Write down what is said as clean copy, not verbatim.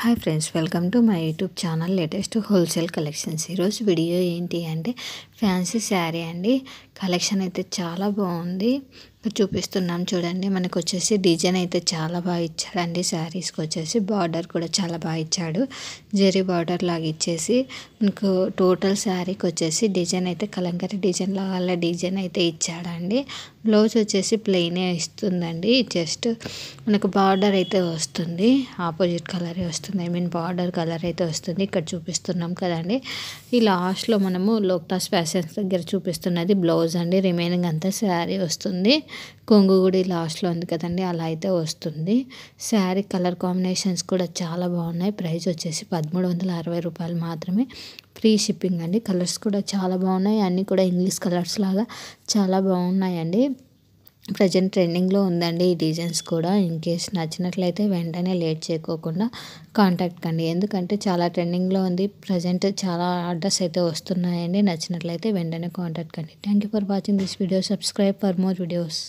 Hi friends, welcome to my YouTube channel latest wholesale collections. ఈరోజు video ఏంటి అంటే fancy sari అండి. కలెక్షన్ అయితే చాలా బాగుంది, చూపిస్తున్నాం చూడండి. మనకు వచ్చేసి డిజైన్ అయితే చాలా బాగా ఇచ్చాడండి. శారీస్కి వచ్చేసి బార్డర్ కూడా చాలా బాగా ఇచ్చాడు. జెరీ బార్డర్ లాగా ఇచ్చేసి మనకు టోటల్ శారీకి వచ్చేసి డిజైన్ అయితే కలంకారీ డిజైన్ లాగా డిజైన్ అయితే ఇచ్చాడండి. బ్లౌజ్ వచ్చేసి ప్లెయినే ఇస్తుందండి. జస్ట్ మనకు బార్డర్ అయితే వస్తుంది, ఆపోజిట్ కలరే వస్తుంది. బార్డర్ కలర్ అయితే వస్తుంది. ఇక్కడ చూపిస్తున్నాం కదండి. ఈ లాస్ట్లో మనము లోక్టాస్ ఫ్యాషన్స్ దగ్గర చూపిస్తున్నది బ్లౌజ్ అండి. రిమైనింగ్ అంతా శారీ వస్తుంది. కొంగు కూడా లాస్ట్లో ఉంది కదండి, అలా అయితే వస్తుంది. శారీ కలర్ కాంబినేషన్స్ కూడా చాలా బాగున్నాయి. ప్రైస్ వచ్చేసి 1360 రూపాయలు మాత్రమే. ఫ్రీ షిప్పింగ్ అండి. కలర్స్ కూడా చాలా బాగున్నాయి. అన్నీ కూడా ఇంగ్లీష్ కలర్స్ లాగా చాలా బాగున్నాయండి. ప్రజెంట్ ట్రెండింగ్లో ఉందండి ఈ డిజైన్స్ కూడా. ఇన్ కేస్ నచ్చినట్లయితే వెంటనే లేట్ చేయకోకుండా కాంటాక్ట్ కండి, ఎందుకంటే చాలా ట్రెండింగ్లో ఉంది. ప్రజెంట్ చాలా ఆర్డర్స్ అయితే వస్తున్నాయండి. నచ్చినట్లయితే వెంటనే కాంటాక్ట్ కండి. Thank you for watching this video. Subscribe for more videos.